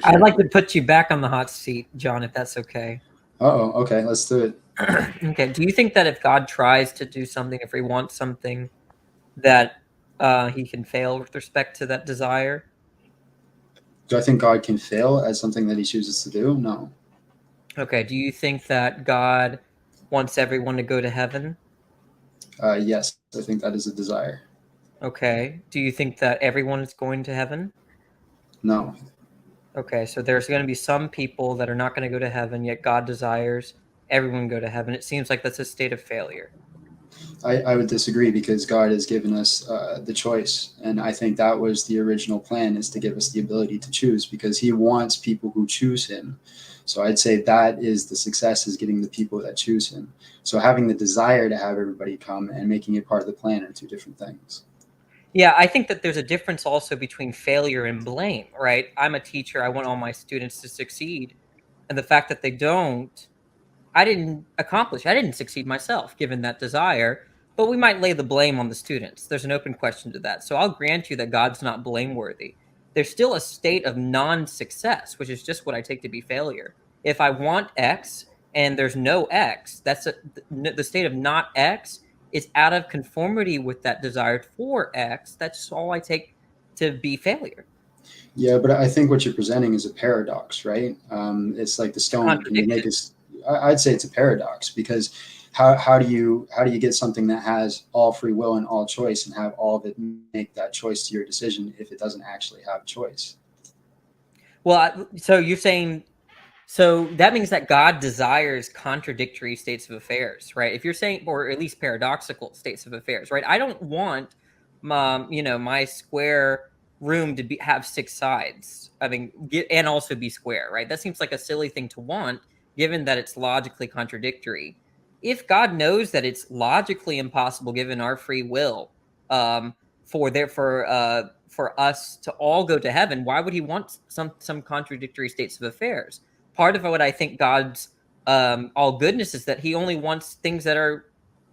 I'd like to put you back on the hot seat, John, if that's okay. Uh-oh, okay, let's do it. Okay. Do you think that if God tries to do something, if he wants something, that he can fail with respect to that desire? Do I think God can fail at something that he chooses to do? No. Okay. Do you think that God wants everyone to go to heaven? Yes, I think that is a desire. Okay. Do you think that everyone is going to heaven? No. Okay. So there's going to be some people that are not going to go to heaven, yet God desires everyone go to heaven. It seems like that's a state of failure. I would disagree because God has given us the choice. And I think that was the original plan, is to give us the ability to choose because he wants people who choose him. So I'd say that is the success, is getting the people that choose him. So having the desire to have everybody come and making it part of the plan are two different things. Yeah, I think that there's a difference also between failure and blame, right? I'm a teacher. I want all my students to succeed. And the fact that they don't, I didn't accomplish. I didn't succeed myself, given that desire. But we might lay the blame on the students. There's an open question to that. So I'll grant you that God's not blameworthy. There's still a state of non success, which is just what I take to be failure. If I want X and there's no X, the state of not X is out of conformity with that desire for X. That's all I take to be failure. Yeah, but I think what you're presenting is a paradox, right? It's like the It's a stone. Can you make contradiction. us? I'd say it's a paradox because how do you get something that has all free will and all choice and have all of it make that choice to your decision if it doesn't actually have choice? Well, so you're saying so that means that God desires contradictory states of affairs, right? If you're saying, or at least paradoxical states of affairs, right? I don't want my square room to have six sides. I mean, and also be square, right? That seems like a silly thing to want, given that it's logically contradictory. If God knows that it's logically impossible, given our free will, um, for us to all go to heaven, why would He want some contradictory states of affairs? Part of what I think God's all goodness is that he only wants things that are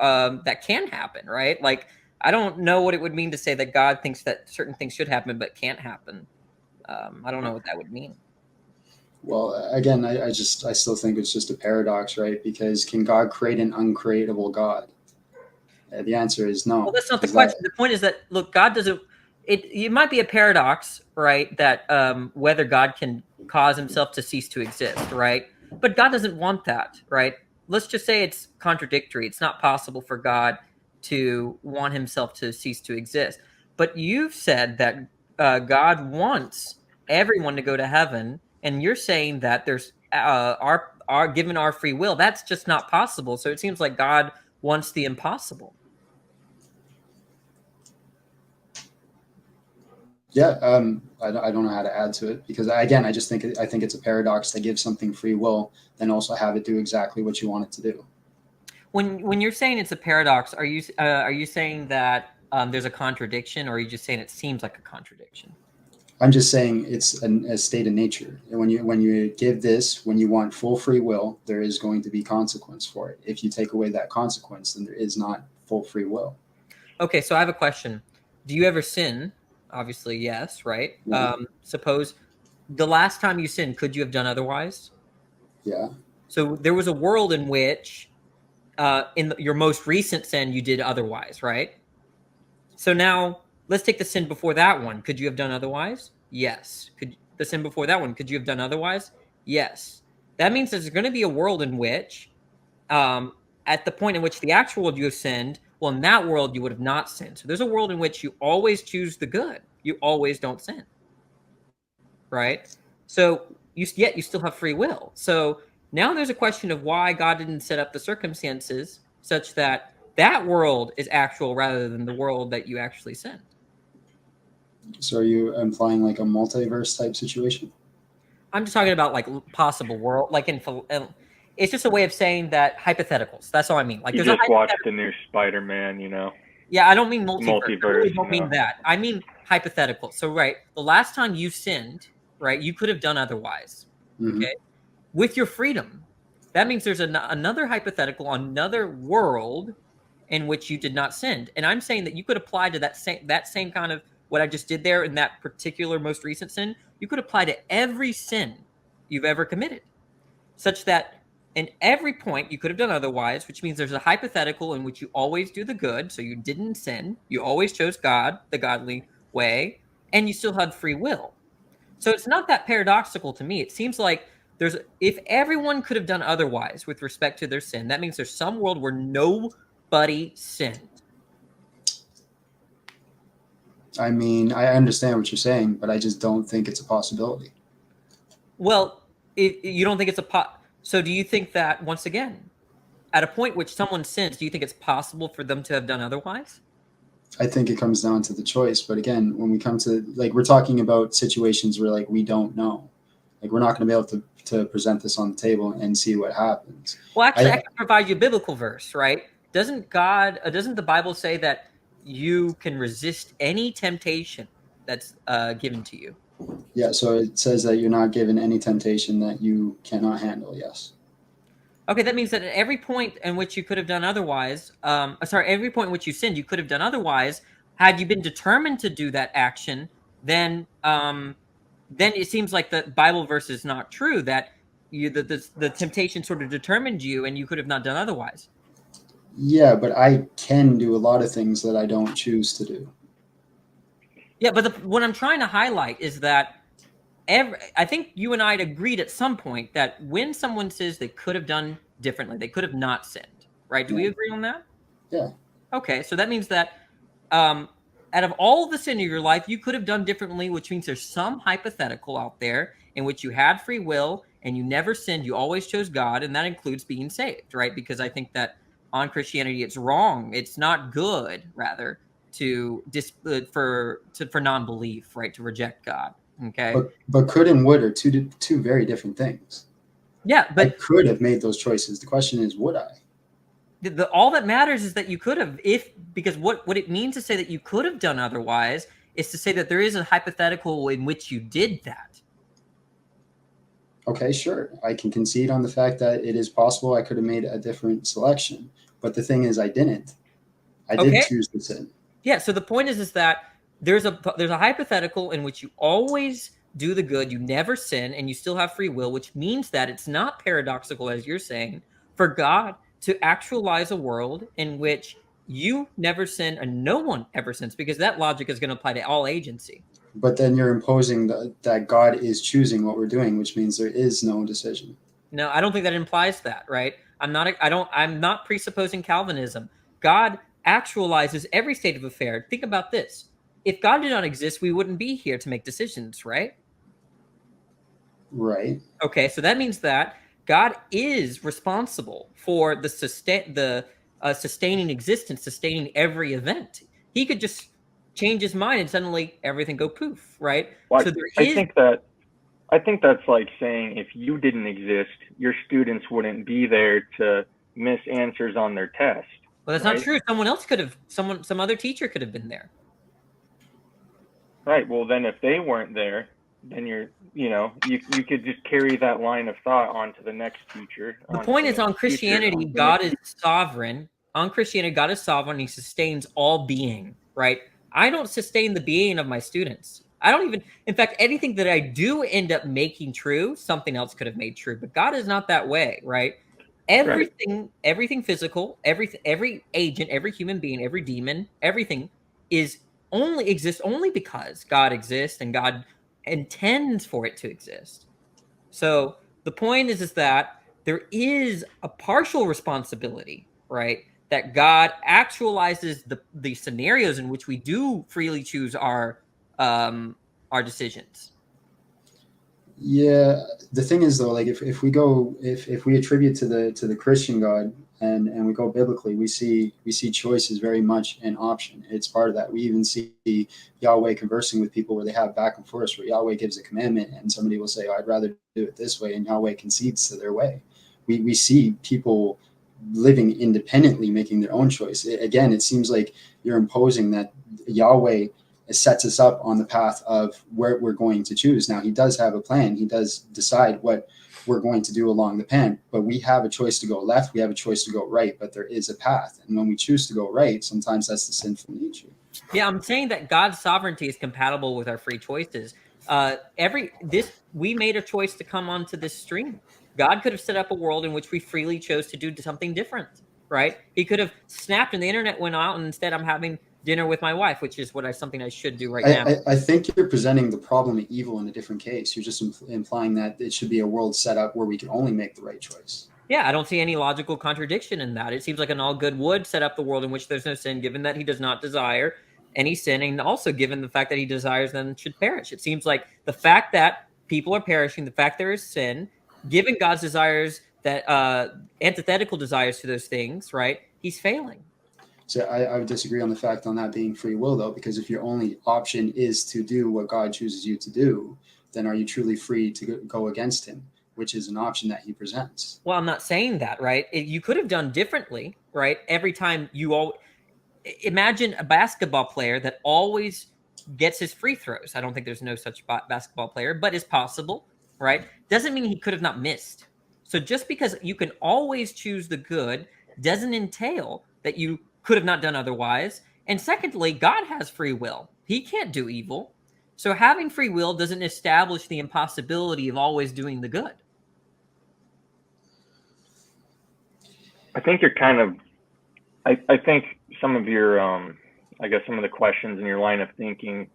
that can happen, right? Like I don't know what it would mean to say that God thinks that certain things should happen but can't happen. I don't know what that would mean. Well, again, I still think it's just a paradox, right? Because can God create an uncreatable God? The answer is Well, no, that's not the because that. question. The point is that look, God doesn't. It might be a paradox, right? That whether God can cause himself to cease to exist, right? But God doesn't want that, right? Let's just say it's contradictory. It's not possible for God to want himself to cease to exist. But you've said that God wants everyone to go to heaven, and you're saying that there's our given our free will, that's just not possible. So it seems like God wants the impossible. Yeah, I don't know how to add to it because again, I think it's a paradox to give something free will, then also have it do exactly what you want it to do. When you're saying it's a paradox, are you saying that there's a contradiction, or are you just saying it seems like a contradiction? I'm just saying it's a state of nature. And when you give this, when you want full free will, there is going to be consequence for it. If you take away that consequence, then there is not full free will. Okay, so I have a question. Do you ever sin? Obviously, yes, right? Yeah, Suppose the last time you sinned, could you have done otherwise? yeah. So there was a world in which, your most recent sin, you did otherwise, right? So now let's take the sin before that one. Could you have done otherwise? Yes. Could the sin before that one? Could you have done otherwise? Yes. That means there's going to be a world in which, um, at the point in which the actual world you have sinned, well, in that world you would have not sinned. So there's a world in which you always choose the good. You always don't sin, right? So yet you still have free will. So now there's a question of why God didn't set up the circumstances such that that world is actual rather than the world that you actually sinned. So are you implying like a multiverse type situation? I'm just talking about like possible world, like it's just a way of saying that hypotheticals. That's all I mean. Like You there's a just watched hypothetical. the new Spider-Man, you know, Yeah, I don't mean multiverse. I multiverse, really you don't know. mean that. I mean hypothetical. So right, the last time you sinned, right, you could have done otherwise. Mm-hmm. Okay, with your freedom. That means there's another hypothetical, another world in which you did not sin. And I'm saying that you could apply to that same kind of what I just did there in that particular most recent sin, you could apply to every sin you've ever committed, such that in every point you could have done otherwise, which means there's a hypothetical in which you always do the good, so you didn't sin, you always chose God, the godly way, and you still had free will. So it's not that paradoxical to me. It seems like if everyone could have done otherwise with respect to their sin, that means there's some world where nobody sinned. I mean, I understand what you're saying, but I just don't think it's a possibility. Well, you don't think it's so do you think that, once again, at a point which someone sins, do you think it's possible for them to have done otherwise? I think it comes down to the choice. But again, when we come to, like, we're talking about situations where, like, we don't know. Like, we're not going to be able to present this on the table and see what happens. Well, actually, I can provide you a biblical verse, right? Doesn't the Bible say that you can resist any temptation that's given to you? Yeah, so it says that you're not given any temptation that you cannot handle, yes. Okay, that means that at every point in which you could have done otherwise, every point in which you sinned, you could have done otherwise. Had you been determined to do that action, then it seems like the Bible verse is not true, that the temptation sort of determined you and you could have not done otherwise. Yeah, but I can do a lot of things that I don't choose to do. Yeah, but what I'm trying to highlight is that I think you and I had agreed at some point that when someone says they could have done differently, they could have not sinned, right? Do we agree on that? Yeah. Okay, so that means that out of all the sin of your life, you could have done differently, which means there's some hypothetical out there in which you had free will and you never sinned. You always chose God, and that includes being saved, right? Because I think that on Christianity, it's wrong. It's not good, rather, for non-belief, right? To reject God. Okay. But could and would are two very different things. Yeah, but I could have made those choices. The question is, would I? All that matters is that you could have, because what it means to say that you could have done otherwise is to say that there is a hypothetical in which you did that. Okay, sure. I can concede on the fact that it is possible I could have made a different selection. But the thing is, I didn't. I did choose to sin. Yeah, so the point is that there's a hypothetical in which you always do the good, you never sin, and you still have free will, which means that it's not paradoxical, as you're saying, for God to actualize a world in which you never sin and no one ever sins, because that logic is going to apply to all agency. But then you're imposing that God is choosing what we're doing, which means there is no decision. No, I don't think that implies that, right? I'm not presupposing Calvinism. God actualizes every state of affair. Think about this. If God did not exist, we wouldn't be here to make decisions, right? Right. Okay, so that means that God is responsible for the sustaining existence, sustaining every event. He could just change his mind and suddenly everything go poof, right? Well, so I think that's like saying if you didn't exist, your students wouldn't be there to miss answers on their test. Well, that's not true. Someone else could have, some other teacher could have been there. Right. Well, then if they weren't there, then you could just carry that line of thought onto the next teacher. The point is, on Christianity, God is sovereign. On Christianity, God is sovereign. He sustains all being, right? I don't sustain the being of my students. I don't even, in fact, anything that I do end up making true, something else could have made true. But God is not that way, right? Everything physical, every agent, every human being, every demon, everything exists only because God exists and God intends for it to exist. So the point is that there is a partial responsibility, right? That God actualizes the scenarios in which we do freely choose our decisions. Yeah, the thing is though, like if we attribute to the Christian God and we go biblically, we see choice is very much an option. It's part of that. We even see Yahweh conversing with people where they have back and forth, where Yahweh gives a commandment and somebody will say, oh, I'd rather do it this way, and Yahweh concedes to their way. We see people living independently, making their own choice. Again, it seems like you're imposing that Yahweh sets us up on the path of where we're going to choose. Now, he does have a plan. He does decide what we're going to do along the path. But we have a choice to go left, we have a choice to go right, but there is a path. And when we choose to go right, sometimes that's the sinful nature. Yeah, I'm saying that God's sovereignty is compatible with our free choices. We made a choice to come onto this stream. God could have set up a world in which we freely chose to do something different, right? He could have snapped and the internet went out, and instead I'm having dinner with my wife, which is something I should do right now. I think you're presenting the problem of evil in a different case. You're just implying that it should be a world set up where we can only make the right choice. Yeah, I don't see any logical contradiction in that. It seems like an all good would set up the world in which there's no sin, given that he does not desire any sin, and also given the fact that he desires none should perish. It seems like the fact that people are perishing, the fact there is sin, given God's desires that antithetical desires to those things, right? He's failing. So I would disagree on the fact on that being free will, though, because if your only option is to do what God chooses you to do, then are you truly free to go against him, which is an option that he presents? Well, I'm not saying that, right? You could have done differently, right? Every time imagine a basketball player that always gets his free throws. I don't think there's no such basketball player, but it's possible, right? Doesn't mean he could have not missed. So just because you can always choose the good doesn't entail that you could have not done otherwise. And secondly, God has free will. He can't do evil. So having free will doesn't establish the impossibility of always doing the good. I think you're kind of, I think some of your, I guess some of the questions in your line of thinking,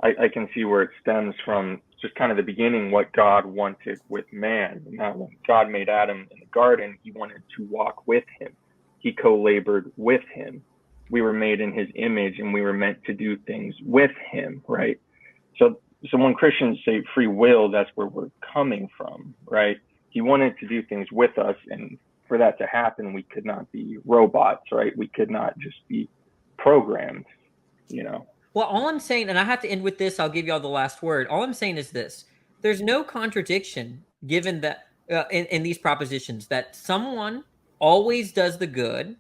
I can see where it stems from just kind of the beginning, what God wanted with man. Now, when God made Adam in the garden, he wanted to walk with him. He co-labored with him. We were made in his image and we were meant to do things with him, right? So when Christians say free will, that's where we're coming from, right? He wanted to do things with us, and for that to happen, we could not be robots, right? We could not just be programmed, you know? Well, all I'm saying, and I have to end with this, I'll give you all the last word. All I'm saying is this. There's no contradiction given that in these propositions that someone always does the good,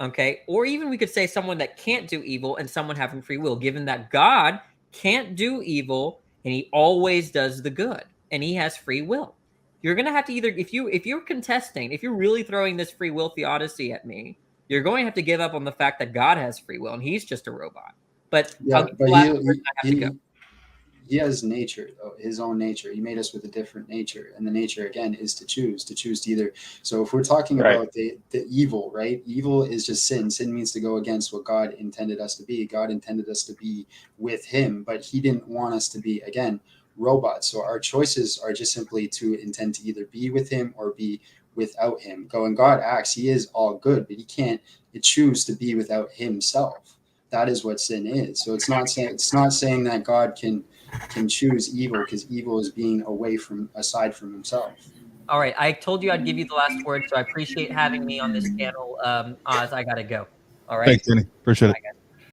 okay? Or even we could say someone that can't do evil and someone having free will, given that God can't do evil and he always does the good and he has free will. You're going to have to either, if you're contesting, if you're really throwing this free will theodicy at me, you're going to have to give up on the fact that God has free will and he's just a robot. But yeah, but he has nature, his own nature. He made us with a different nature, and the nature again is to choose to either. So if we're talking about the evil, right? Evil is just sin. Sin means to go against what God intended us to be. God intended us to be with him, but he didn't want us to be, again, robots. So our choices are just simply to intend to either be with him or be without him. When God acts, he is all good, but he can't choose to be without himself. That is what sin is. So it's not saying that God can choose evil, because evil is being aside from himself. All right. I told you I'd give you the last word, so I appreciate having me on this channel. Oz, I got to go. All right. Thanks, Danny. Appreciate it.